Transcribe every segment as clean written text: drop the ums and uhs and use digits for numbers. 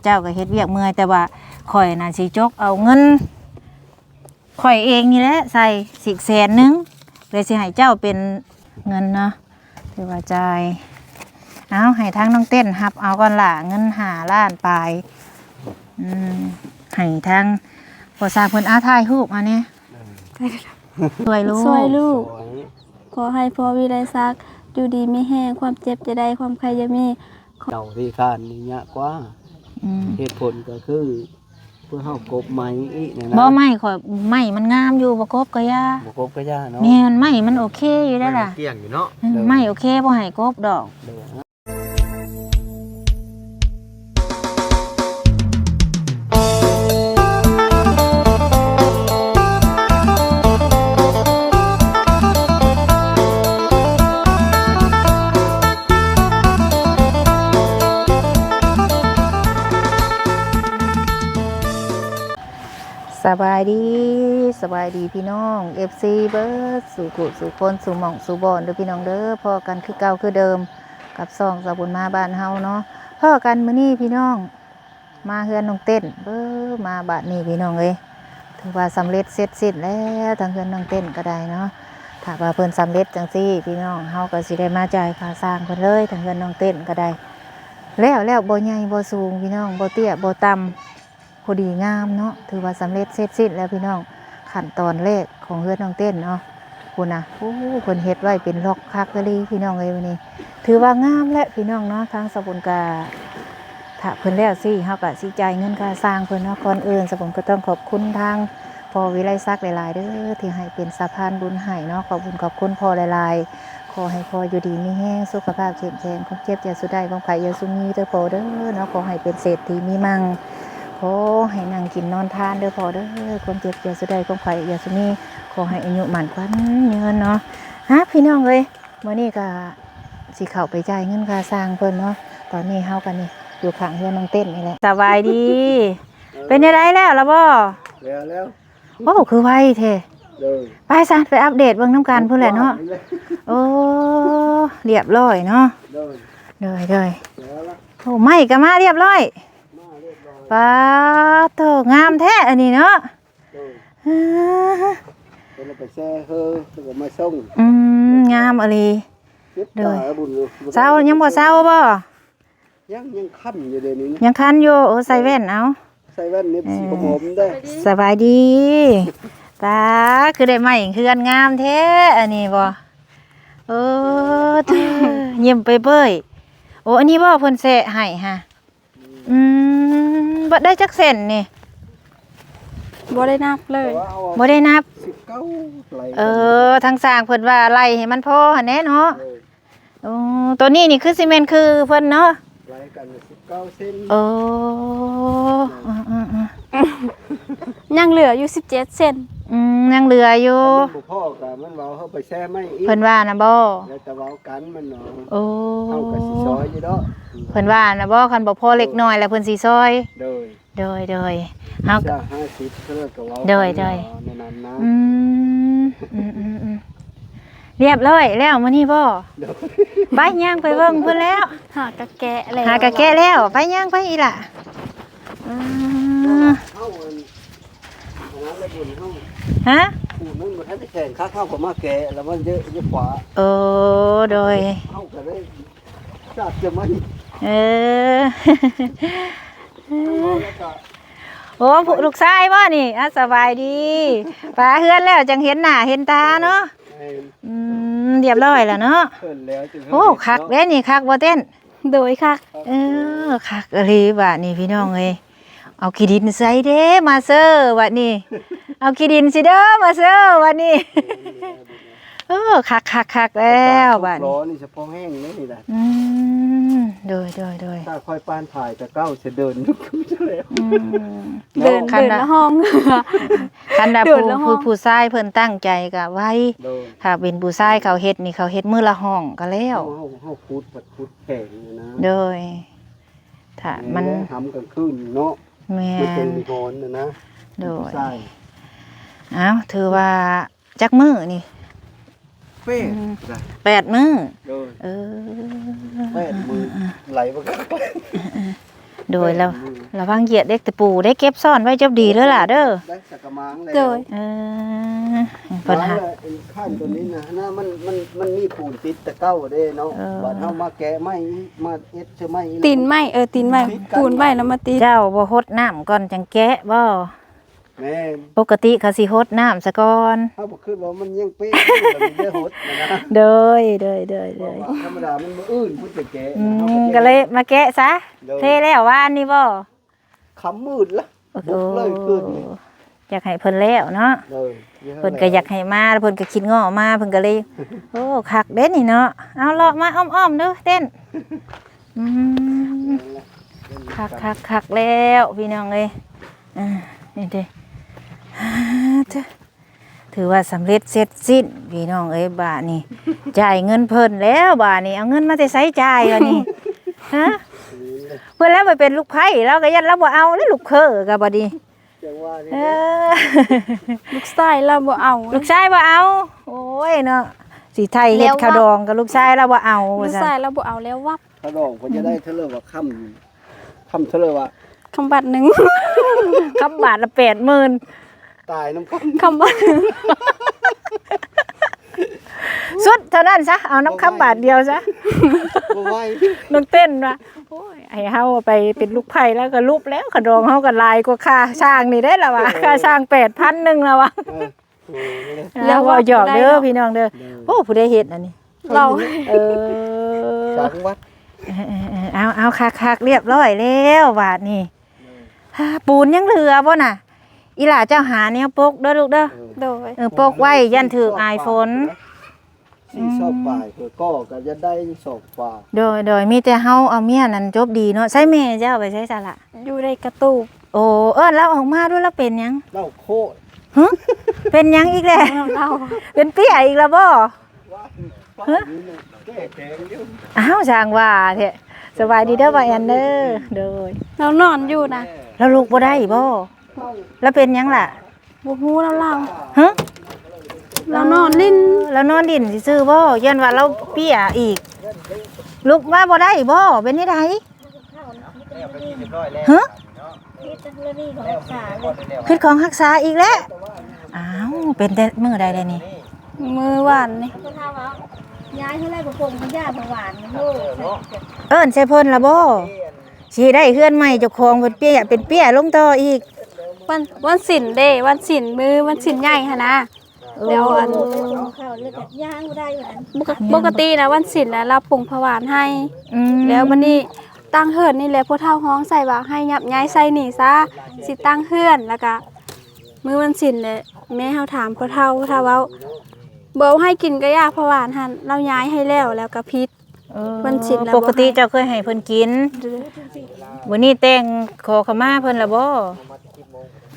เจ้าก็เฮ็ดเวียกเมื่อยแต่ว่าข่อยน่ะสิจกเอาเงินข่อยเองนี่แหละใส่100,000เลยสิให้เจ้าเป็นเงินเนาะถือว่าจ่ายเอาให้ทั้งน้องเต้นรับเอาก่อนล่ะเงิน5 ล้านปลายให้ทั้งพอสร้างเพิ่นถ่ายรูปมาเนี่ยช่วยลูกขอให้พ่อวิไลศักดิ์อยู่ดีไม่แห้งความเจ็บจะได้ความใครจะมีเจ้าที่การนี่ยากกว่าเหตุผลก็คือเพื่อเฮากบไม้อีกนะบ่ไม้ข่อยไม้มันงามอยู่บ่กบก็ย่าบ่กบก็ย่าเนาะแม่นไม้มันโอเคอยู่ได้ล่ะเกี่ยงอยู่เนาะไม้โอเคบ่ให้กบดอกสบายดีพี่น้อง FC เบิร์ดสู่กุสู่คนสู่หม่องสู่บอนเด้อพี่น้องเด้อพอกันคือเก่าคือเดิมกับซองสบุญมาบ้านเฮาเนาะพอกันมื้อนี้พี่น้องมาเฮือนน้องเต้นมาบ้านนี้พี่น้องเอ้ยถือว่าสำเร็จเสร็จสิ้นแล้วทางเฮือนน้องเต้นก็ได้เนาะถ้าว่าเพิ่นสำเร็จจังซี่พี่น้องเฮาก็สิได้มาจ่ายค่าสร้างเพิ่นเลยทางเฮือนน้องเต้นก็ได้แล้วบ่ใหญ่บ่สูงพี่น้องบ่เตี้ยบ่ต่ำพอดีงามเนาะถือว่าสำเร็จเสร็จสิ้นแล้วพี่น้องขั้นตอนแรกของเฮือนน้องเต้นเนาะคุณนะโอ้เพิ่นเฮ็ดไว้เป็นล็อกคักเลยพี่น้องเลยวันนี้ถือว่างามและพี่น้องเนาะทางสบุญกาถ้าเพิ่นแล้วสิเฮาก็สิจ่ายเงินค่าสร้างเพิ่นเนาะก่อนอื่นสบุญก็ต้องขอบคุณทางพ่อวิไลศักดิ์หลายๆเด้อที่ให้เป็นสะพานบุญให้เนาะขอบคุณพ่อหลายๆขอให้พ่ออยู่ดีมีแห้งสุขภาพเข้มแข็งความเจ็บอย่าสุดได้ความไข้อย่าสุมีเด้อพ่อเด้อเนาะขอให้เป็นเศรษฐีมีมั่งขอให้นั่งกินนอนทานเด้อพอเด้อความเจ็บอย่าสุดใดความไข้อย่าสุมีขอให้อายุหมั่นขวัญยืนเนาะฮะพี่น้องเลยวันนี้ก็สิเข้าไปจ่ายเงินค่าสร้างเพิ่นเนาะตอนนี้เฮากันนี่อยู่ข้างเฮือนน้องเต้นนี่แหละสบายดีเป็นยังไงแล้วล่ะบ่แล้วโอ้คือไวแท้ไปซะไปอัปเดตเบิ่งน้ำกันพุ่นแหละเนาะโอ้เรียบร้อยเนาะเลยโอ้ไม่ก็มาเรียบร้อยป้าโตงามแท้อันนี้เนาะเป็นไปแช่เฮ้อแล้วมาส่งงามอะไรเด้อเศร้ายังบ่เศร้าบ่ยังคันอยู่เดี๋ยวนี้ยังคันอยู่โอ้ใส่แว่นเอาใส่แว่นนี่สีผมได้สบายดีตาคือได้ใหม่คืองามแท้อันนี้บ่ยิ้มไปเบ้ยโอ้อันนี้บ่เพิ่นแซะให้ฮะบ่ได้จักเส้นนี่บ่ได้นับเลยบ่ได้นับ19ทางสร้างเพิ่นว่าไล่ให้มันพอหั่นแน่เนาะตัวนี้นี่คือซีเมนต์คือเพิ่นเนาะไล่กัน19เซนยังเหลืออยู่17เซนยังเหลืออยู่พ่อก็มันเว้าเฮาไปแช่ไม่อีกเพิ่นว่านะบ่แล้วแต่เว้ากันมันเนาะเฮาก็สิซอยอยู่เนาะเพิ่นว่านะบ่คันบ่พอเล็กน้อยแล้วเพิ่นสิซอยโดยเฮาก็50เท่าก็เว้านั้นนะเรียบร้อยแล้วมื้อนี้บ่ไปย่างไปเบิ่งเพิ่นแล้วหากะแกะแล้วไปย่างไปอีหล่ะฮะมันบ่ทันได้แข่งคักเฮาก็มาแกะแล้วมันเยอะกว่าโดยเฮาก็ได้ทราบจะมันโอ้ลูกชายบ่นี่สบายดีป้าเฮือนแล้วจังเห็นหน้าเห็นตาเนาะเรียบร้อยแล้วเนาะโอ้คักเด้นี่คักบ่เต้นโดยคักคักอะไรบัดนี้พี่น้องเอ้ยเอาขี้ดินใส่เด้มาเซอร์บัดนี้เอาขี้ดินสิเด้อมาเซอร์บัดนี้คักแล้วบัดนี้นี่เฉพาะแห้งนี่แหละโดยถ้าค่อยปานถ่ายจะเก้าจะเดินนึกแล้วเดินห้องคันดาผู้ชายเพิ่นตั้งใจก็ไว้ถ้าเป็นผู้ชายเขาเฮ็ดนี่เขาเฮ็ดมื้อละห้องก็แล้วเฮาพุดแข็งนะโดยถ้ามันทำกลางคืนเนาะแม่นเป็นโหนนะโดยถือว่าจักมื้อนี่8 มื้อ8 มื้อไหลบ่กัก โดยแล้วระวังเหยียดเด็กตะปูได้เก็บซ่อนไว้จบดีเด้อล่ะเด้อ ได้สักกะมังแล้ว โดย เออปัญหา ว่าไอ้ข้างตัวนี้นะมันมีปูนติดตะเก้าเด้เนาะ เออ บัดเฮามาแกะไม้มาเอ็ดใช่ไหม ตีนไม้ตีนไม้ปูนไว้แล้วมาตีน เจ้าบ่ฮดน้ำก่อนจังแกะบ่ แม่น ปกติเขาสิฮดน้ำซะก่อน เฮาบ่คิดว่ามันยังเป๊ะอยู่แล้วมันได้หดนะ เด้อเด้อ เพราะว่าธรรมดามันบ่อื่นพุ่นจะแกะ อืมก็เลยมาแกะซะเทแล้วว่านนี่บ่ คำมืดละ โอ้โห บุกเลยขึ้น อยากให้เพิ่นแล้วเนาะ เลย เพิ่นก็อยากให้มาเพิ่นก็คิดง้อมาเพิ่นก็เลย โอ้คักเด้นี่เนาะเอาเลาะมาอ้อมๆเด้อเต้นอืมคักแล้วพี่น้องเอ้ยนี่เด้ถือว่าสำเร็จเสร็จสิ้นพี่น้องเอ้ยบาทนี่จ่ายเงินเพิ่นแล้วบาทนี่เอาเงินมาแต่ไสจ่ายวะนี่ฮะเพิ่นแล้วไปเป็นลูกไผ่แล้วก็ยันเราบ่เอาแล้วลูกเคอก็บ่ดี จังว่านี่ เออ ลูกชายเราบ่เอา ลูกชายบ่เอาโอ้ยเนาะสิไทยเฮ็ดข้าวดองกับลูกชายเราบ่เอา ลู ว่าก ซั่ ชาย น เราบ่เอาแล้ววับ เขาดองเพิ่นจะได้เท่าเลยว่าค่ำเท่าเลยว่า คำบัตรหนึ่ง คำบาทละ80,000 ตายน้ำกัน คำบัตร สุดเท่านั้นซะเอาน้ำคำบาทเดียวซะ บ่ไหว น้องเต้นว่าโอ้ยให้เฮาไปเป็นลูกไผ่แล้วก็รูปแล้วขาวดองเฮาก็ลายกว่าค่าช่างนี่ได้ล่ะวะค่าช่าง8,000นึงแล้ววะ เออโอ้ย แล้วว่าหยอกเด้อพี่น้องเด้อโอ้ผู้ใดเฮ็ดอันนี้ เรา เออ จากวัด เอาคักๆเรียบร้อยแล้วบาดนี้ปูนยังเหลือบ่น่ะอีหล่าเจ้าหาแนวปกเด้อลูกเด้อ โดย ปกไว้ยันถืออายฝน สี่ศอกปลายเพื่อก็จะได้ศอกปลาย โดยมีแต่เฮาเอาเมียนั่นจบดีเนาะใช่แม่เจ้าไปใช้ซะละ อยู่ในกระตูบ โอ้แล้วออกมาด้วยแล้วเป็นหยัง เล่าโคตร ฮะเป็นหยังอีกแล้ว เรา เป็นเปี้ยอีกแล้วบ่ ว่านี่เนี่ยแก้แข็งอยู่ อ้าวช่างว่าแท้สบายดีเด้อบ่าแอนเด้อโดย เรานอนอยู่นะ แล้วลูกบ่ได้บ่แล้วเป็นหยังล่ะ บ่ฮู้แล้วเรา ฮะ เรานอนลิ้น แล้วนอนดินซื่อๆบ่ยันว่าเราเปี้ยอีกลูกมาบ่ได้บ่เป็นจังไดฮะพิษของรักษาอีกแล้วอ้าวเป็นแต่มื้อใดได้นี่ มือหวานนี่ ย้ายเท่าไรบ่ปงเขาย่าบ่หวานลูก เอิ้นใส่เพิ่นล่ะบ่สิได้เฮือนใหม่เจ้าของเพิ่นเปี้ยเป็นเปี้ยลงต่ออีก วันศิลเด้วันศิลมือวันศิลใหญ่หั่นนะแล้วอัน ข้าวเลือดย่างบ่ได้หวาน ปกตินะวันศิลแล้วเราปรุงผวานให้ อืม แล้ววันนี้ตั้งเฮือนนี่แหละพ่อเฒ่าฮ้องใส่ว่าให้ยับย้ายใส่นี่ซะสิตั้งเฮือนแล้วก็มื้อวันศิลเลยแม่เฮาถามพ่อเฒ่าเว้าบ่ให้กินก็ยาผวานหั่นเราย้ายให้แล้วก็พิษ มันชินแล้วบ่ ปกติเจ้าเคยให้เพิ่นกินวันนี้แต่งขอขมาเพิ่นล่ะบ่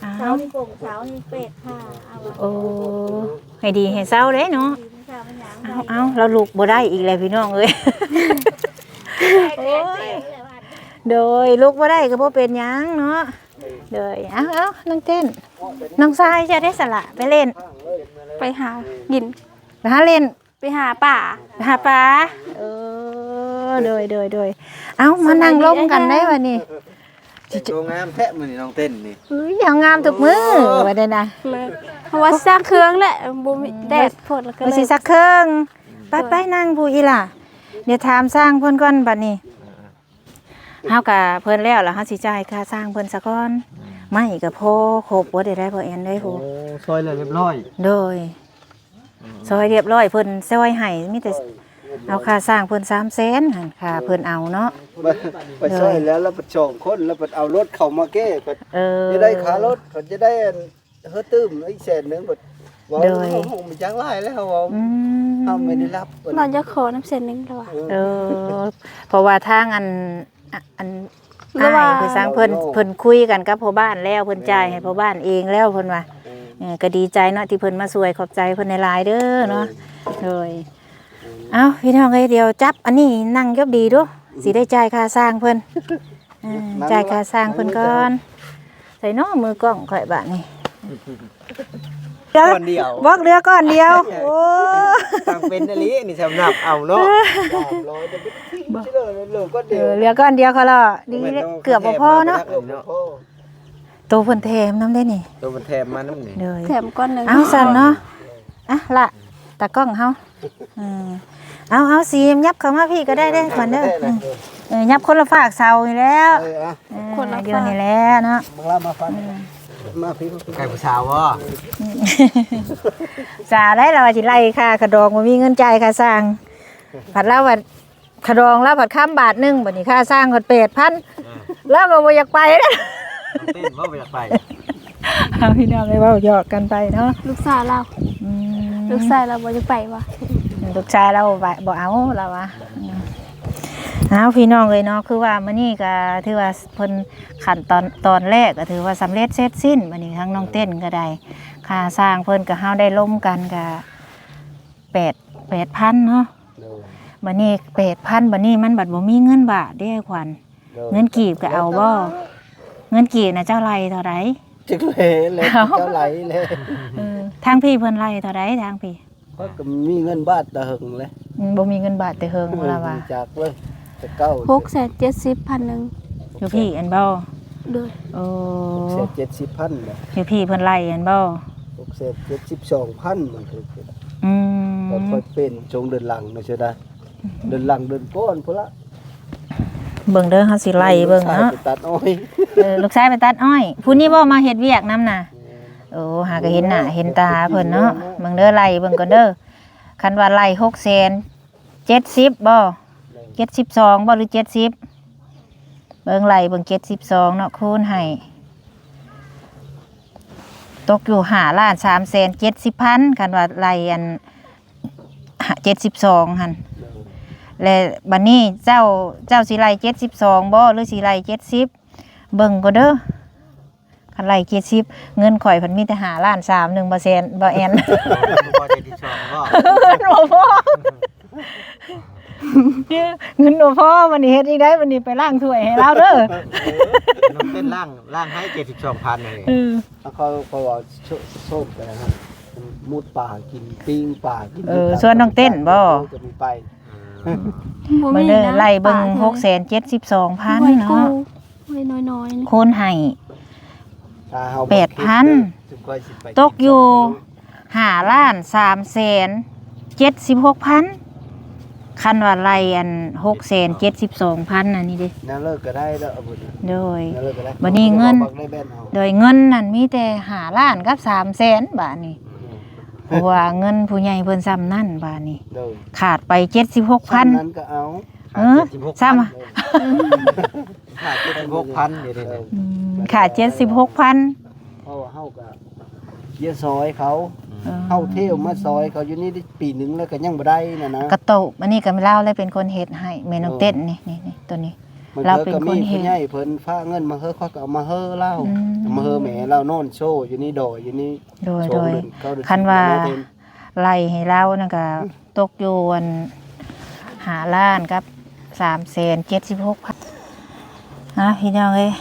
อ้า เช้าว นี่ปงเช้านี่เป็ดค่ะเอา โอ้ให้ดีให้เศร้าเด้เนาะ เช้ามันหยัง เอาเราลูกบ่ได้อีกแล้วพี่น้องเอ้ย โอ้ยโดยลูกบ่ได้ก็บ่เป็นหยังเนาะโดยเอาน้องเต้นน้องทรายจะได้สละไปเล่น ไปหากิน ไปหาเล่น ไปหาป่า ไปหาปลาโดยเอามานั่งล้มกันได้วันนี้ โชว์งามแท้มื้อนี้น้องเต้นนี่ อย่างงามทุกมื้อว่าได้นะ เลยเพราะว่าสร้างเครื่องแหละบ่มีแดดพดแล้วก็ ไป เล สิ ย สักเครื่องไปนั่งผู้อีหล่ะเดี๋ยวถามสร้างเพิ่นก่อนบัดนี้เฮาก็เพิ่นแล้วล่ะเฮาสิจ่ายค่าสร้างเพิ่นซะก่อนไม่ก็พอครบบ่ได้บ่แอนเด้ผู้ ซอยแล้วเรียบร้อย โดยซอยเรียบร้อยเพิ่นซอยให้มีแต่เอาค่าสร้างเพิ่น300,000หั่นค่าเพิ่นเอาเนาะ ไปซอยแล้วไปสองคนแล้วไปเอารถเข้ามาแก้ก็ อ จะได้ขารถก็จะได้เฮือตื้มอีกแสนนึงบ่ว่าห้องมันจังหลายแล้วเว้า อืม เฮาไม่ได้รับ เราจะขอน้ำเส้นนึงแล้วว่ะ เพราะว่าทางอัน หรือว่า อ้ายเพิ่นสร้างเพิ่นคุยกันกับพ่อบ้านแล้วเพิ่นจ่ายให้พ่อบ้านเองแล้วเพิ่นว่าก็ดีใจเนาะที่เพิ่นมาช่วยขอบใจเพิ่นในหลายเด้อเนาะโดยเอ้าพี่น้องเอ้ยเดี๋ยวจับอันนี้นั่งยบดีดูสิได้จ่ายค่าสร้างเพิ่นจ่ายค่าสร้างเพิ่นก่อนใส่เนาะมือกล้องข่อยบาดนี้ ก้อนเดียว บอกเรือก้อนเดียวโอ้ ทางเป็นอะไรนี่สำหรับเอาเนาะร้อยจะไปทิ้งเชื่อเลยก็เดียว เรือก้อนเดียวเขาละดีเกือบบ่พอเนาะตัวเพิ่นแถมน้ำได้นี่ ตัวมันแถมมาน้ำหนึ่ง เลย แถมก้อนหนึง เอาสั่นเนาะอ่ะละตากล้องเฮาเอาสียับเข้ามาพี่ก็ได้เด้ขวัญเด้อยับคนละฝากเสานี่แล้วคนละเดียวนี่แล้วเนาะ มาฟังมาพี่ ไก่ผู้สาววะ สาได้เราสิไล่ค่ากระดองบ่มีเงินจ่ายค่าสร้างผัดแล้วว่าขะดองแล้วผัดข้ามบาทนึงบัดนี้ค่าสร้างก็8,000แล้วก็บ่อยากไปเด้ เต้นว่าไปอยากไป เอาพี่น้องเลยเว้าหยอกกันไปเนาะ ลูกสาวเราลูกชายเราบ่จะไปวะ ลูกชายเราบ่เอาเราวะเอาพี่น้องเลยเนาะคือว่ามื้อนี้ก็ถือว่าเพิ่นขั้นตอนแรกก็ถือว่าสำเร็จเสร็จสิ้นบัดนี้ทั้งน้องเต้นก็ได้ค่าสร้างเพิ่นก็เฮาได้ร่วมกันก็8,000เนาะบัดนี้8,000บัดนี้มันบัดบ่มีเงินบาทเด้ขวัญเงินกีบก็เอาบ่เงินกีบน่ะเจ้าไรเท่าใด จึกเลยเจ้าไหลเลย ทางพี่เพิ่นไรเท่าใดทางพี่ ก็มีเงินบาทตะหึงเลย บ่มีเงินบาทแต่เฮิงล่ะว่า จากเลยจะเก้า 670,000นึง อยู่พี่อันบ่ เด้อ โอ้ 670,000เลย อยู่พี่เพิ่นไล่อันบ่ 672,000มันคือ อืม ก็ค่อยเป็นชงเดินหลังนะเชื่อได้เดินหลังเดินก้อนพุ่นละ เบิ่งเด้อเฮาสิไล่เบิ่งเนาะ ไปตัดอ้อย ลูกชายไปตัดอ้อยผู้นี้บ่มาเฮ็ดเวียกนำน่ะโอ้หาก็เห็นหน้าเห็นตาเพิ่นเนาะเบิ่งเด้อไล่เบิ่งก่อนเด้อคันว่าไล่670,000บ่72บ่หรือ70เบิ่งไล่เบิ่ง72เนาะคูณให้ตกอยู่5,370,000คันว่าไล่อัน72หั่นและบัดนี้เจ้าสิไล่72บ่หรือสิไล่70เบิ่งก็เด้อคันไล่70เงินข่อยเพิ่นมีแต่5,300,000 1%บ่แอน พอใจที่ชอบก็ เงินบ่พอเงินบ่พอวันนี้เฮ็ดอีกได้วันนี้ไปล้างถ้วยให้เราเด้อ น้องเต้นล่างให้72,000เลย เขาว่าโชคไปนะครับมุดป่ากินปิ้งป่ากิน ชวนน้องเต้นบ่ จะมีไป บ่ เบิ่ง มี เด้อ นะ ไล่เบิ่ง ไว้ 672,000 กู้ เนาะ ไว้น้อยๆนะ คูณให้8,000ตกอยู่5,376,000คันว่าไล่อัน672,000อันนี้เด้ แนวเลิกก็ได้แล้วเอาบุญ โดย แนวเลิกก็ได้ บัดนี้เงิน บักได้แบนเอา โดยเงินนั่นมีแต่5ล้านกับ300,000บาทนี่เพราะว่าเงินผู้ใหญ่เพิ่นซ้ำนั่นบาทนี่ เด้อ ขาดไป นั้นก็เอา เออซ้ำ ขาด76,000เดี๋ยวนี้ ขาด76,000 เพราะว่าเฮาก็เยอะซอยเขาเฮาเที่ยวมาซอยเขาอยู่นี่ได้ปีหนึงแล้วก็ยังบ่ได้นะ กระโตบอันนี้ก็เล่าเลยเป็นคนเฮ็ดให้แม่น้องเต้นนี่ตัวนี้ มัน เรา เธอ เป็น ก็ ค มี นเฮ็ด ผู้ใหญ่เพิ่นฝากเงินมาเฮ้อเขาก็เอามาเฮ้อเล่าเอามาเฮ้อแหมเล่าโน่นโชว์อยู่นี่ดอยอยู่นี่ โดย โช โด ว์ ย เดือนเก้าเดือน คันว่า เดือน ไล่ให้เรานั่นก็ตกอยู่อัน5ล้านกับ376,000พี่น้องเอ้ย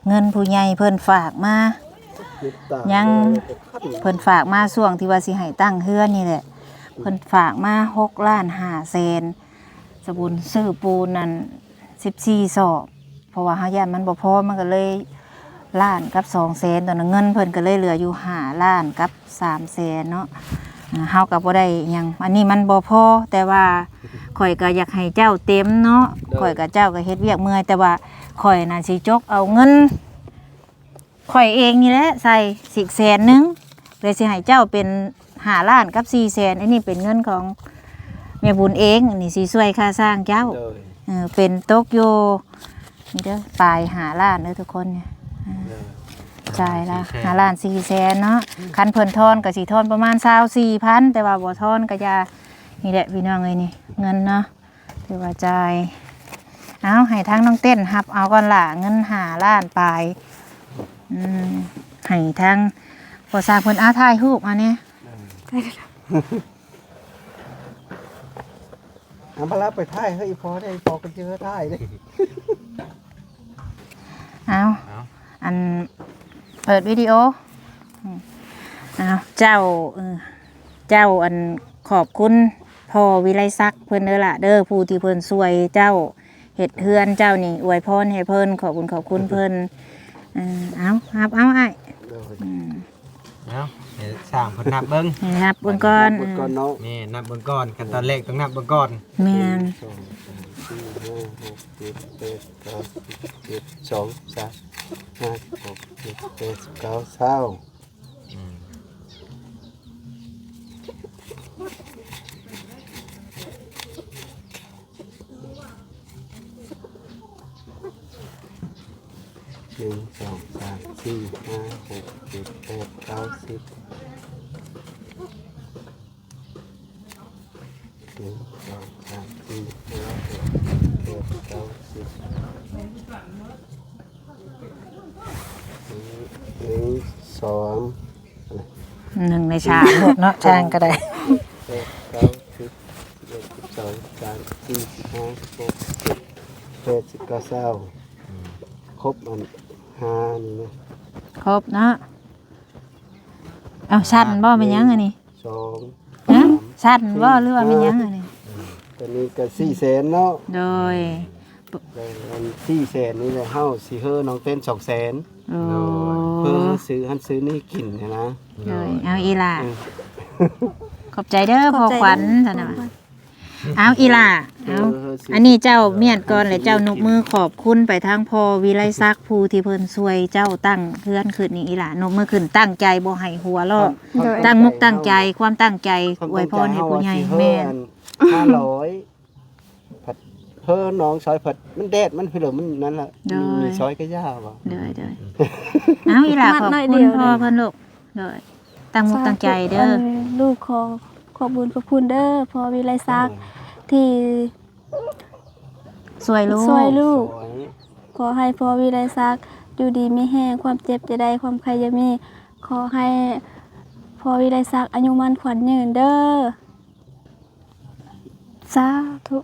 เงินผู้ใหญ่เพิ่นฝากมา ยังเพิ่นฝากมาช่วงที่ว่าสิให้ตั้งเฮือนนี่แหละเพิ่นฝากมา6,500,000สบุญซื้อปูนนั่น14 ศอกเพราะว่าเฮาย่านมันบ่พอมันก็เลยล้านกับ200,000ตอนนั้นเงินเพิ่นก็เลยเหลืออยู่5ล้านกับ300,000เนาะเฮาก็บ่ได้หยังอันนี้มันบ่พอแต่ว่าข่อยก็อยากให้เจ้าเต็มเนาะข่อยกับเจ้าก็เฮ็ดเวียกเมื่อยแต่ว่าข่อยน่ะสิจกเอาเงินข่อยเองนี่แหละใส่100,000เลยสิให้เจ้าเป็น5ล้านกับ400,000อันนี้เป็นเงินของแม่บุญเองอันนี้สิช่วยค่าสร้างเจ้า เลย เป็นโตกโยนี่เด้อปลาย5ล้านเด้อทุกคนเนี่ยจ่ายละ5ล้าน400,000เนาะคันเพิ่นทอนก็สิทอนประมาณ24,000แต่ว่าบ่ทอนก็อย่านี่แหละพี่น้องเอ้ยนี่เงินเนาะถือว่าจ่ายเอาให้ทั้งน้องเต้นรับเอาก่อนล่ะเงิน5ล้านปลายให้ทั้งพอสร้างเพิ่นถ่ายรูปมาเนี่ย เอามาแล้วไปถ่ายเฮ้ยพอได้พอกันเจอถ่ายเลย เอาอันเปิดวิดีโอ อ้าวเจ้าเจ้าอันขอบคุณพ่อวิไลศักดิ์เพิ่นเด้อล่ะเด้อผู้ที่เพิ่นช่วยเจ้าเฮ็ดเฮือนเจ้านี่อวยพรให้เพิ่นขอบคุณเพิ่นเอาครับเอาอ้าย เอาให้สร้างเพิ่นนับเบิ่ง ครับเบิ่งก่อน บทก่อนเนาะ นี่นับเบิ่งก่อนขั้นตอนแรกต้องนับเบิ่งก่อน แม่น 1 2 3 4 5 6 7 8 9 10 1 2 3 4 5 6 7 8 9 10 1 2 หนึ่งในชามหมดเนาะช่างก็ได้ 8 9 10 11 12 13 14 15 16 17 18 19 20ครบอัน5นี่นะ ครบเนาะเอาชั้นบ่เป็นหยังอันนี้ 2 ฮะชั้นบ่หรือว่าเป็นหยังอันนี้ ตอนนี้ก็400,000เนาะ โดย อัน400,000นี่แหละเฮาสิเฮอน้องเต้น200,000 โอ้ เพิ่นซื้อนี่กินนะ โดยเอาอีหล่าขอบใจเด้อพ่อขวัญท่านน่ะเอาอีหล่าเอาอันนี้เจ้าเมียนก่อนแล้วเจ้านกมือขอบคุณไปทางพ่อวิไลศักดิ์ผู้ที่เพิ่นช่วยเจ้าตั้งเพื่อนขึ้นนี่อีหล่านกมือขึ้นตั้งใจบ่ให้หัวลอกตั้งมุกตั้งใจความตั้งใจอวยพรให้ผู้ใหญ่แม่น 500ผัดเพิ่นน้องซอยผัดมันแดดมันพี่เหลือมันนั่นล่ะมีซอยก็ยาวบ่ เด้อเอาอีหล่าขอบคุณพ่อเพิ่นลูกเด้อตั้งมุกตั้งใจเด้อ ลูกขอบุญขอบคุณเด้อพ่อวิไลศักดิ์ที่ สวยลูก ช่วยลูก ซอย ขอให้พ่อวิไลศักดิ์อยู่ดีไม่แห้งความเจ็บจะได้ความใครจะมี ขอให้พ่อวิไลศักดิ์อายุมันขวัญยืนเด้อสาธุ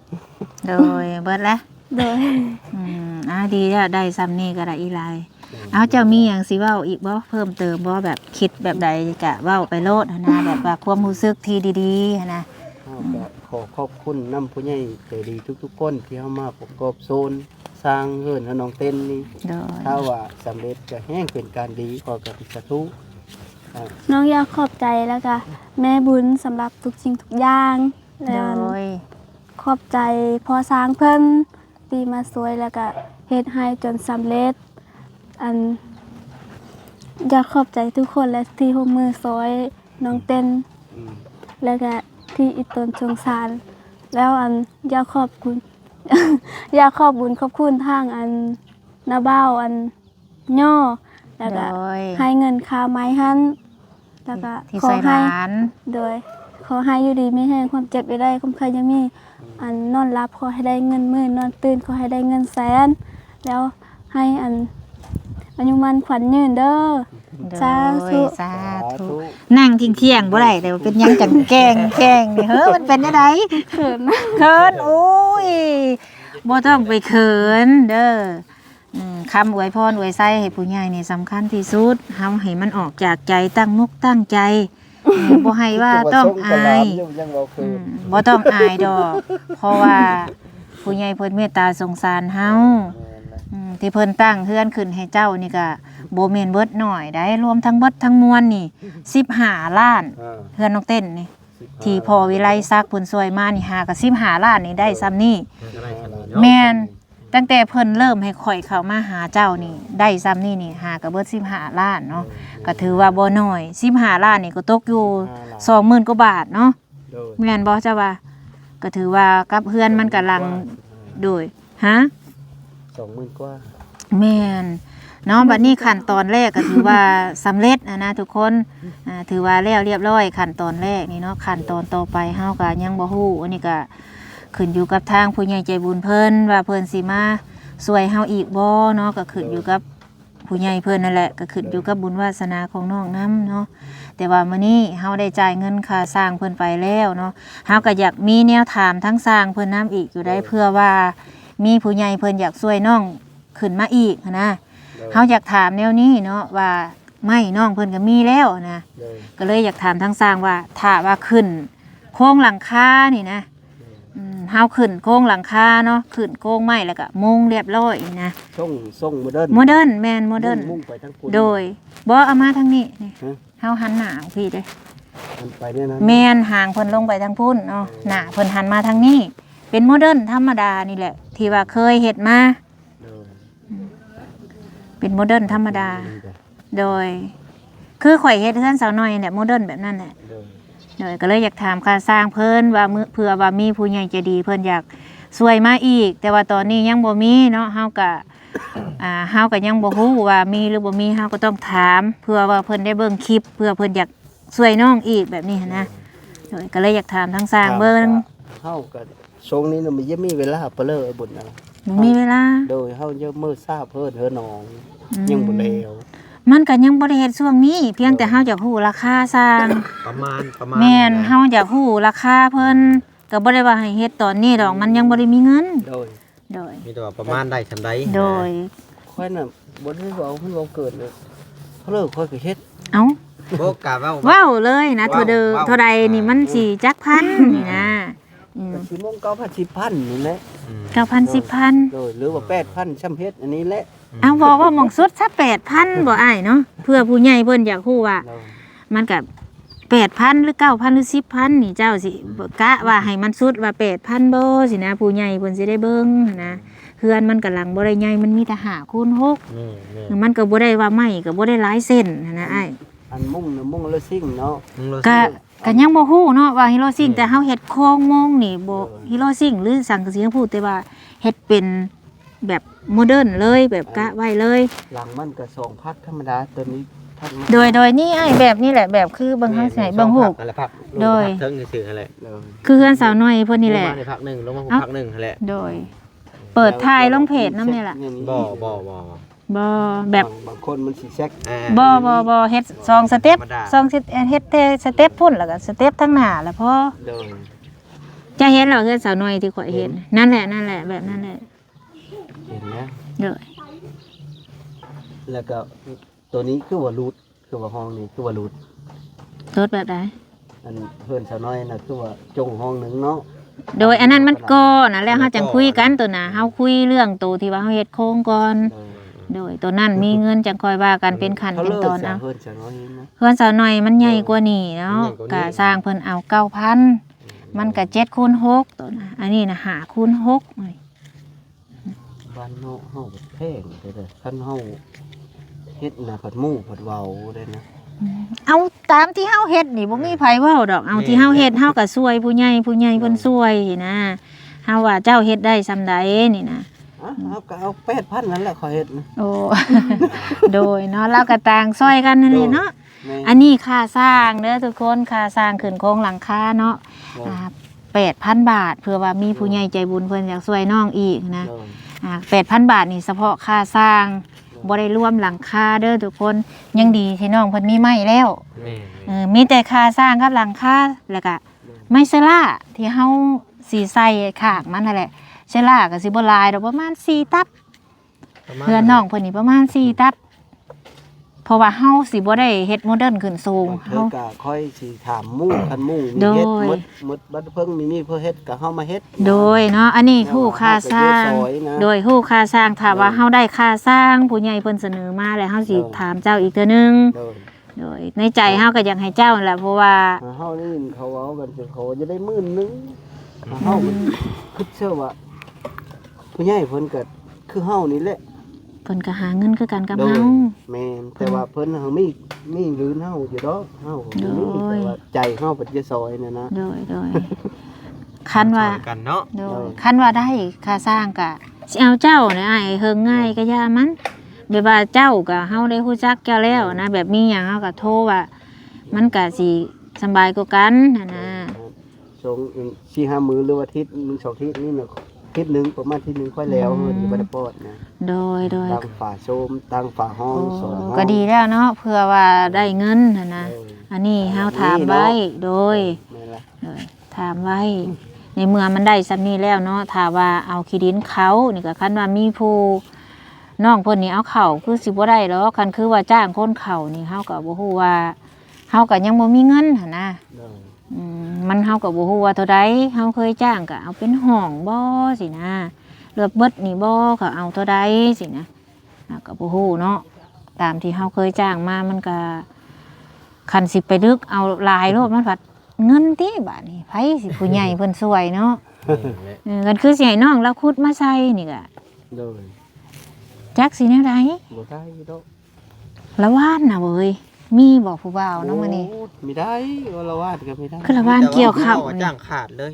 โดยเบิดแล้ว โดย ดีแล้วได้ซ้ำนี่ก็ได้อีหลายเอาเจ้ามีหยังสิเว้าอีกบ่เพิ่มเติมบ่แบบคิดแบบใดกะเว้าไปโลดหั้นนะแบบว่าความรู้สึกที่ดีๆหั้นนะ ขอขอบคุณนำผู้ใหญ่ใจดีทุกๆคนที่เฮามาประกอบโซนสร้างเฮือนให้น้องเต้นนี่ โดย ถ้าว่าสำเร็จก็แห้งเป็นการดีขอกับสาธุ น้องอยากขอบใจแล้วก็แม่บุญสำหรับทุกสิ่งทุกอย่าง โด แล้ว ย ขอบใจพอสร้างเพิ่นตีมาสวยแล้วก็เฮ็ดให้จนสำเร็จอันอยากขอบใจทุกคนและที่ร่วมมือซอยน้องเต้น อืม แล้วก็ที่อิตนสงสารแล้วอันอยากขอบคุณ อยากขอบบุญขอบคุณทางอันนาบ้าวอันย่อแล้วก็ โดย ให้เงินค่าไม้หันแล้วก็ ที่ ขอ ใส่ ให้ หลาน โดยขอให้อยู่ดีไม่แห้งความเจ็บไปได้ความใครยังมีอันนอนรับขอให้ได้เงินหมื่นนอนตื่นขอให้ได้เงินแสนแล้วให้อันอายุมันขวัญยืนเด้อ โด สาธุ ยสาธุนั่งเที่ยงๆบ่ได้แต่ว่าเป็นหยังจังแกล้งนี่เฮ้อมันเป็นจังได เขิน เขินโอ้ยบ่ต้องไปเขินเด้อคำอวยพรอวยไส้ให้ผู้ใหญ่นี่สำคัญที่สุดเฮาให้มันออกจากใจตั้งมุกตั้งใจบ่ให้ว่าต้องอาย ยังเราคือ บ่ต้องอายดอก เพราะว่าผู้ใหญ่เพิ่นเมตตาสงสารเฮาที่เพิ่นตั้งเฮือนขึ้นให้เจ้านี่ก็บ่แม่นเบิดน้อยได้รวมทั้งเบิดทั้งมวลนี่15ล้านเฮือนน้องเต้นนี่ที่พ่อวิไลศักดิ์เพิ่นช่วยมานี่หาก็15ล้านนี่ได้ซ้ำนี่แม่นตั้งแต่เพิ่นเริ่มให้ข่อยเข้ามาหาเจ้านี่ได้ซ้ำนี่หาก็เบิด15ล้านเนาะก็ถือว่าบ่น้อย15ล้านนี่ก็ตกอยู่ 20,000 กว่าบาทเนาะ โดย แม่นบ่เจ้าว่าก็ถือว่ากับเพื่อนมันกำลังโดยฮะ 20,000 กว่า แม่นเนาะบัดนี้ขั้นตอนแรกก็ถือว่าสำเร็จนะทุกคนถือว่าแล้วเรียบร้อยขั้นตอนแรกนี่เนาะขั้นตอนต่อไปเฮาก็ยังบ่ฮู้อันนี้ก็ขึ้นอยู่กับทางผู้ใหญ่ใจบุญเพิ่นว่าเพิ่นสิมาช่วยเฮาอีกบ่เนาะก็ขึ้นอยู่กับผู้ใหญ่เพิ่นนั่นแหละก็ขึ้นอยู่กับบุญวาสนาของน้องนำเนาะแต่ว่ามื้อนี้เฮาได้จ่ายเงินค่าสร้างเพิ่นไปแล้วเนาะเฮาก็อยากมีแนวถามทั้งสร้างเพิ่นนำอีกอยู่ได้เพื่อว่ามีผู้ใหญ่เพิ่นอยากช่วยน้องขึ้นมาอีกนะเฮาอยากถามแนวนี้เนาะว่า ไม่น้องเพิ่นก็มีแล้วนะ เลย ก็เลยอยากถามทางสร้างว่าถ้าว่าขึ้นโครงหลังคานี่นะเฮาขึ้นโครงหลังคาเนาะขึ้นโครงไม้แล้วก็มุงเรียบร้อยนะ ส่งโมเดิร์น โมเดิร์นแม่นโมเดิร์น มุ่งไปทั้งคุณ โดยบ่เอามาทางนี้นี่ ฮะ เฮาหันหน้าพี่เด้ มันไปเนี่ยนะ แม่นห่างเพิ่นลงไปทางพุ่นเนาะหน้าเพิ่นหันมาทางนี้เป็นโมเดิร์นธรรมดานี่แหละ ที่ว่าเคยเฮ็ดมา เลย เป็นโมเดิร์นธรรมดา โดย คือข่อยเฮ็ดเฮือนสาวน้อยเนี่ยโมเดิร์นแบบนั้นแหละ เลย โดยก็เลยอยากถามค่าสร้างเพิ่นว่าเผื่อว่ามีผู้ใหญ่ใจดีเพิ่นอยากช่วยมาอีก แต่ว่าตอนนี้ยังบ่มีเนาะเฮาก็เฮาก็ยังบ่ฮู้ว่ามีหรือบ่มีเฮาก็ต้องถามเพื่อว่าเพิ่นได้เบิ่งคลิปเพื่อเพิ่นอยากช่วยน้องอีกแบบนี้หั้นนะโดยก็เลยอยากถามทางสร้างเบิ่ง เฮากับช่วงนี้น่ะมันยังมีเวลาเปเลอบุญนะ บ่มีเวลา โดยเฮาเยอะมือทราบเพิ่นเฮอน้องยังบ่แล้ว มันก็ยังบ่ได้เฮ็ดช่วงนี้ เพียงแต่เฮาอยากฮู้ราคาสร้าง ประมาณ แม่นเฮาอยากฮู้ราคาเพิ่นก็บ่ได้ว่าให้เฮ็ดตอนนี้ดอกมันยังบ่ได้มีเงิน โดย โดย มีแต่ว่าประมาณได้ซำใด โดย ค่อยน่ะบ่ได้เว้าเพิ่นเว้าเกิดเลยเขาเลิกค่อยก็เฮ็ด เอ้า บ่กะเว้า เว้าเลยนะ ว้าว เท่าใดนี่มันสิจักพันนี่นะ ก็สิมง9,000 10,000นี่แหละ 9,000 10,000 โดยหรือว่า8,000ช่ำเฮ็ดอันนี้แหละ เอาบอกว่าหมองสุดซะ8,000บ่อ้ายเนาะเพื่อผู้ใหญ่เพิ่นอยากฮู้ว่า โดย มันก็8,000หรือ9,000หรือ10,000นี่เจ้าสิกะว่าให้มันสุดว่า8,000บ่สินะผู้ใหญ่เพิ่นสิได้เบิ่งหั้นนะเฮือนมันก็หลังบ่ได้ใหญ่มันมีแต่5คูณ6 นี่ มันก็บ่ได้ว่าไม้ก็บ่ได้หลายเส้นหั้นนะอ้าย อันมุ่งน่ะมุ่งละซิ่งเนาะ ก็ยังบ่ฮู้เนาะว่าฮิโรซิงแต่เฮาเฮ็ดโครงมงนี่บ่ฮิโรซิงหรือสังกะสีเขาพูดแต่ว่าเฮ็ดเป็นแบบโมเดิร์นเลยแบบกะไว้เลย หลังมันก็2พักธรรมดาตัวนี้พักมัน โดยนี่อ้ายแบบนี้แหละแบบคือเบิ่งเฮาสิให้เบิ่งฮูก นั่นแหละพัก โดย เทิงซื่อๆนั่นแหละ เลย คือเฮือนสาวน้อยเพิ่นนี่แหละ ลงมาในพักหนึงลงมาพักหนึงนั่นแหละ โดย เปิดถ่ายลงเพจนำนี่ล่ะ บ่ บ่แบบ บางคนมันสิแซก บ่เฮ็ด2สเต็ป2เฮ็ดแต่สเต็ปพุ่นแล้วก็สเต็ปทั้งหน้าแล้วพอ โดย จะเห็นเหรอเฮือนสาวน้อยที่ข่อยเห็นนั่นแหละแบบนั้นแหละ เห็นนะ โดย แล้วก็ตัวนี้คือว่ารูทคือว่าห้องนี้คือว่ารูท รถแบบใด อันเพื่อนสาวน้อยน่ะคือว่าจงห้องหนึงเนาะ โดยอันนั้นมันก่อนนะแล้วเฮาจังคุยกันตัวน่ะเฮาคุยเรื่องตัวที่ว่าเฮาเฮ็ดโครงก่อน โดยตัวนั้นมีเงินจังค่อยว่ากันเป็นขั้นเป็นตอนเอา เพื่อนสาวน้อยนะ เพื่อนสาวน้อยมันใหญ่กว่านี้เนาะก็สร้างเพิ่นเอา9,000มันก็7คูณ6ตัวน่ะอันนี้น่ะ5คูณ6นี่ บ้านเนาะเฮาแพงเด้อคันเฮาเฮ็ดน่ะผัดหมู่ผัดเว้าได้นะ เอาตามที่เฮาเฮ็ดนี่บ่มีไผเว้าดอกเอาที่เฮาเฮ็ดเฮาก็ช่วยผู้ใหญ่เพิ่นช่วยนะเฮาว่าเจ้าเฮ็ดได้ซำใดนี่นะ เอาก็เอา8,000นั่นแหละขอเฮ็ดนะ โอ้ โดยเนาะเราก็ต่างซอยกันนั่นแหละเนาะ แม่ อันนี้ค่าสร้างเด้อทุกคนค่าสร้างขึ้นโครงหลังคาเนาะ 8,000 บาทเพื่อว่ามีผู้ใหญ่ใจบุญเพิ่นอยากช่วยน้องอีกนะ โดย 8,000 บาทนี่เฉพาะค่าสร้างบ่ได้รวมหลังคาเด้อทุกคนยังดีที่น้องเพิ่นมีไม้แล้ว แม่ มีแต่ค่าสร้างกับหลังคาแล้วก็ไม้เซล่าที่เฮาสิใส่ข้างมันนั่นแหละเซล่าก็สิบ่หลายดอกประมาณ4ตับเพื่อนน้องเพิ่นนี่ประมาณ4ตับเพราะว่าเฮาสิบ่ได้เฮ็ดโมเดิร์นขึ้นสูง เธ เฮา อก็ค่อยสิถามหมู่คันหมู่มี โดย เฮ็ดหมดบัดเพิ่งมีเพื่อเฮ็ดก็เฮามาเฮ็ด โดยเนาะอันนี้ฮู้ค่าสร้าง เฮาก็เยอะซอยนะ โดยฮู้ค่าสร้างถ้าว่าเฮาได้ค่าสร้างผู้ใหญ่เพิ่นเสนอมาแล้วเฮาสิถามเจ้าอีกเทื่อนึง โดย โดยในใจเฮาก็อยากให้เจ้านั่นแหละเพราะว่า เฮานี่เขาเอากันสิเขาจะได้10,000นึงเฮาคิดเชื่อว่าผู้ใหญ่เพิ่นก็คือเฮานี่แหละ เพิ่นก็หาเงินคือกันกับ โด เฮาย แม่นแต่ว่าเพิ่นเฮามีลืนเฮาอยู่ดอกเฮาบ่มี โดย แต่ว่าใจเฮาเพิ่นจะซอยน่ะนะ โดยคันว่า ช่ยกันเนาะ โดยคันว่าได้ค่าสร้างก็สิเอาเจ้าเนี่ยอ้ายเฮิงง่ายก็ย่ามันแบบว่าเจ้าก็เฮาได้ฮู้จักเจ้าแล้วนะแบบมีหยังเฮาก็โทรว่ามันก็สิสำบายกว่ากันนะ สอง4-5มื้อหรือว่าอาทิตย์1-2อาทิตย์นี่น่ะอาทิตย์หนึงประมาณอาทิตย์หนึงค่อยแล้วเพิ่นสิบ่ได้ปอดนะ โดย ตั้งฝาโชมตั้งฝาห้องสองห้อง ก็ดีแล้วเนาะเพื่อว่าได้เงินนะอันนี้เฮาถามไว้โดย แม่นละ ถามไว้ ในเมื่อมันได้ซำนี้แล้วเนาะถ้าว่าเอาขี้ดินเขานี่ก็คันว่ามีผู้ น้องเพิ่นนี่เอาเข้าคือสิบ่ได้หรอกคันคือว่าจ้างคนเข้านี่เฮาก็บ่ฮู้ว่าเฮาก็ยังบ่มีเงินหั่นนะ โดย มันเฮาก็บ่ฮู้ว่าเท่าใดเฮาเคยจ้างก็เอาเป็นห้องบ่สินะเลือกเบิดนี่บ่ก็เอาเท่าใดสินะก็บ่ฮู้เนาะตามที่เฮาเคยจ้างมามันก็คันสิไปดึกเอาหลายโลดมันผัดเงินติบาดนี้ไผสิผู้ใหญ่เพิ่นช่วยเนาะกันคือสิให้น้องเราขุดมาใส่นี่ก็ โดย จักสิแนวใด บ่ได้ดอก ละว่านน่ะเว้ยมีบ่ผู้บ่าวเนาะมื้อนี้ โไม่ได้ว่าละวาดก็ไม่ได้ คือละว่านเกี่ยวข้าว จ้างขาดเลย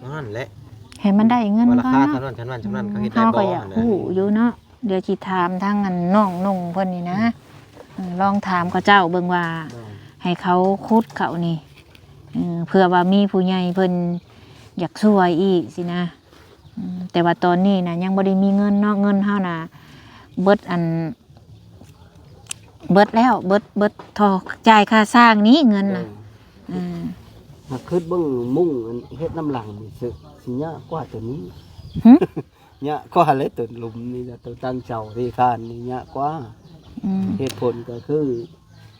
นั่นแหละ ให้มันได้เงิน ว่ารา ก่อน คา เนาะ เท่านั้นเท่านั้นเท่านั้นเขาเฮ็ดได้ เฮา บ่ ก็อยากฮู้อยู่เนาะเดี๋ยวสิถามทางอันน้องนุ่งเพิ่นนี่นะลองถามเขาเจ้าเบิ่งว่า ให้เขาคุดเขานี่เพื่อว่ามีผู้ใหญ่เพิ่นอยากช่วยอีกสินะแต่ว่าตอนนี้นะยังบ่ได้มีเงินเนาะเงินเฮาน่ะเบิดแล้วเบิดทอจ่ายค่าสร้างนี้เงินน่ะ มาคิดเบิ่งมุ่งอันเฮ็ดน้ำหลังนี่สิยากกว่าตัวนี้ หึ ยากกว่าเลยตัวหลุมนี่นะตัวตั้งเสาที่คานนี่ยากกว่าเหตุผลก็คือ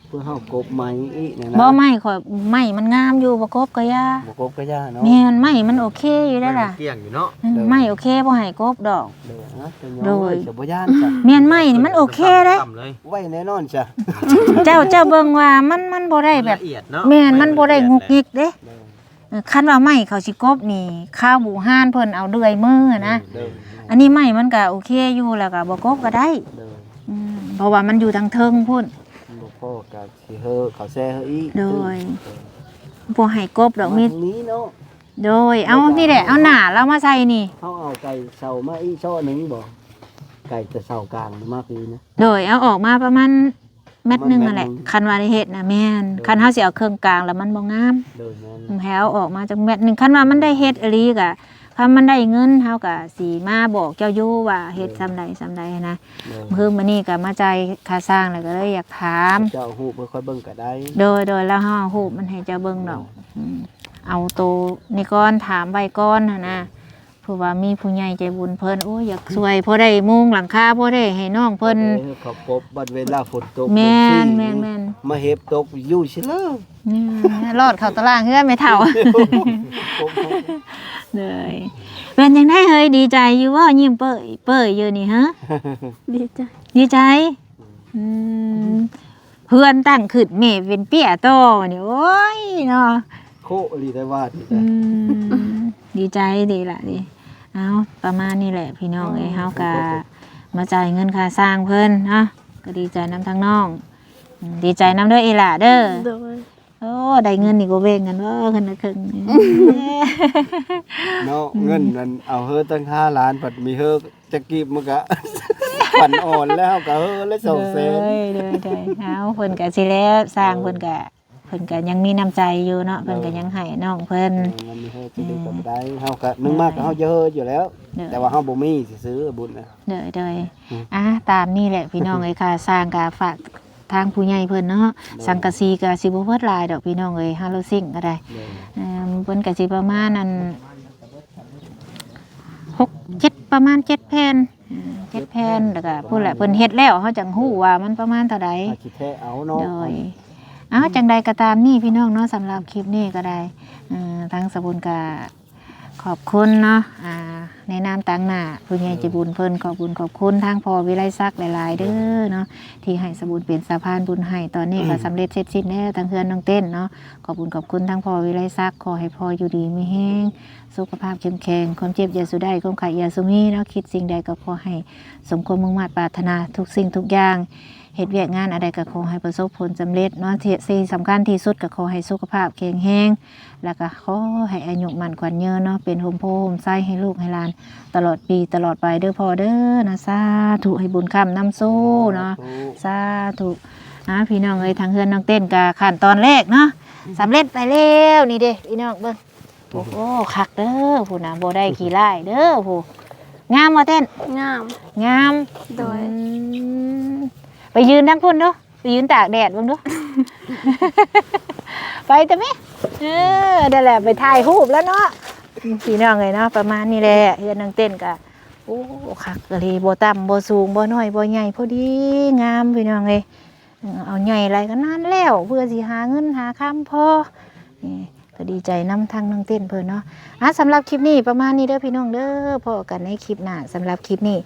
เพื่อเฮากบไม้อีกเนี่ยนะ บ่ไม้ข่อยไม้มันงามอยู่บ่กบก็ย่า บ่กบก็ยากเนาะ แม่นไม้มันโอเคอยู่ได้อล่ะ เกี่ยงอยู่เนาะ ไม้โอเคบ่ให้กบดอก เด้อนะจะ โด ย้อย จะบ่ย่านจ้ะ แม่นไม้นี่มันโอเคเด้ ต่ำเลย ไว้แน่นอนจ้ะ เจ้าเบิ่งว่ามันบ่ได้แบบ ละเอียดเนาะ แม่นมันบ่ได้งุกงิกเด้ เด้อ คันว่าไม้เขาสิกบนี่ข้าวบูฮ่านเพิ่นเอาเลื่อยมือนะ เด้อ อันนี้ไม้มันก็โอเคอยู่แล้วก็บ่กบก็ได้ เด้อ เพราะว่ามันอยู่ทางเทิงพุ่น บ่พอก็สิเฮอเขาแซ่เฮออีก โดย บ่ให้กบดอกมี ทางนี้เนาะ โดยเอานี่แหละเอาหน้าเรามาใส่นี่ เฮาเอาไก่เสามาอีกช่อหนึงบ่ไก่จะเสากลางมาคือนะ โดยเอาออกมาประมาณเม็ดหนึงนั่นแหละ เม็ดหนึ่ง คันว่าได้เฮ็ดน่ะแม่นคันเฮาสิเอาเครื่องกลางแล้วมันบ่งาม เด้อแม่น แถวออกมาจากเม็ดหนึงคันว่ามันได้เฮ็ดอีหลีก็ถ้ามันได้เงินเฮาก็สิมาบอกเจ้าอยู่ว่าเฮ็ดซำใดนะ เด้อ เพิ่มมานี่ก็มาจ่ายค่าสร้างแล้วก็เลยอยากถาม เจ้าฮู้บ่ค่อยเบิ่งก็ได้ โดยแล้วเฮาเอารูปมันให้เจ้าเบิ่งดอกเอาโตนี่ก่อนถามไว้ก่อนหั่นนะเพราะว่ามีผู้ใหญ่ใจบุญเพิ่นโอ้ยอยากช่วยพอได้มุงหลังคาพอได้ให้น้องเพิ่น เขาพบบัดเวลาฝนตก แม่น สิ แม่น มาเฮ็บตกอยู่ซิเลอ รอดเข้าตารางเฮือนไม่เท่าเลยเป็นจังได๋เฮ้ยดีใจอยู่บ่ยิ้มเป้ยอยู่นี่ฮะ ดีใจ ดีใจเพื่อนตั้งขึ้นแม่เป็นเปี้ยโตนี่โอ้ยเนาะ โคอลีได้ว่าดี ดีใจดีละดิเอาประมาณนี้แหละพี่น้องเฮาก็มาจ่ายเงินค่าสร้างเพิ่นเนาะก็ดีใจน้ำทั้งน้องดีใจน้ำเด้ออีหล่าเด้อ โดย โอ้ได้เงินนี่ก็เบ่งกันว่าคนละครึ่ง เนาะเงินนั้นเอาเฮอตั้ง5ล้านบัดมีเฮอจะกีบมันก็ ปั่นอ่อนแล้วก็เฮอเลย2แสน เด้อเอาเพิ่นก็สิแล้วสร้างเพิ่นก็ยังมีน้ำใจอยู่เนาะเพิ่นก็ยังให้น้องเพิ่น มันมีเฮอจะได้ก็บ่ได้เฮาก็นึงมากก็เฮาจะเฮออยู่แล้ว แต่ว่าเฮาบ่มีสิซื้อบุญนะ เด้อตามนี่แหละพี่น้องเอ้ยค่ะสร้างก็ฝากทางผู้ใหญ่เพิ่นเนาะสังกะสีก็สิบ่เพิดหลายดอกพี่น้องเอ้ยฮาโลซิงก็ได้เพิ่นก็สิประมาณนั้น6 7ประมาณ7แผ่น7แผ่นแล้วก็พูดแหละเพิ่นเฮ็ดแล้วเฮาจังฮู้ว่ามันประมาณเท่าใด อาสิแท้เอาเนาะ โดยจังใดก็ตามนี่พี่น้องเนาะสำหรับคลิปนี้ก็ได้ทางสบุญก็ขอบคุณเนาะในนามต่างหน้าผู้ใหญ่ใจบุญเพิ่นขอบคุณทางพ่อวิไลศักดิ์หลายๆเด้อเนาะที่ให้สบุญเป็นสะพานบุญให้ตอนนี้ก็สำเร็จเสร็จสิ้นแล้วทางเฮือนน้องเต้นเนาะขอบคุณทางพ่อวิไลศักดิ์ขอให้พ่ออยู่ดีมีแรงสุขภาพเข้มแข็งความเจ็บอย่าสุดได้ความไข้อย่าสุมีเนาะคิดสิ่งใดก็ขอให้สมความมุ่งมั่นปรารถนาทุกสิ่งทุกอย่างเฮ็ดเวียกงานอะไรก็ขอให้ประสบผลสำเร็จเนาะที่สำคัญที่สุดก็ขอให้สุขภาพแข็งแรงแล้วก็ขอให้อายุมั่นขวัญยืนเนาะเป็นโฮมโพโฮมไส้ให้ลูกให้หลานตลอดปีตลอดไปเด้อพ่อเด้อนะสาธุให้บุญค้ำนำสู้เนาะสาธุพี่น้องเอ้ยทางเฮือนน้องเต้นก็ขั้นตอนแรกเนาะสำเร็จไปแล้วนี่เด้พี่น้องเบิ่งโอ้โหคักเด้อผู้น่ะบ่ได้ขี้ร้ายเด้อผู้งามบ่เต้น งาม งาม โดย ไปยืนทั้งพุ่นเนาะไปยืนตากแดดบ้างเนาะ ไปแต่ไหมนั่นแหละไปถ่ายรูปแล้วเนาะพี่น้องเลยเนาะประมาณนี้แหละเฮือนนางเต้นกะโ อ้คักเลยบ่ต่ำบ่สูงบ่น้อยบ่ใหญ่พอดีงามพี่น้องเอ้ยเอาใหญ่ไรก็นานแล้วเพื่อสิหาเงินหาคำพอนี่ก็ดีใจนำทางน้องเต้นเพิ่นเนาะสำหรับคลิปนี้ประมาณนี้เด้อพี่น้องเด้อพอกันในคลิปหน้าสำหรับคลิปนี้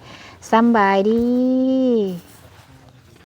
สำบายดี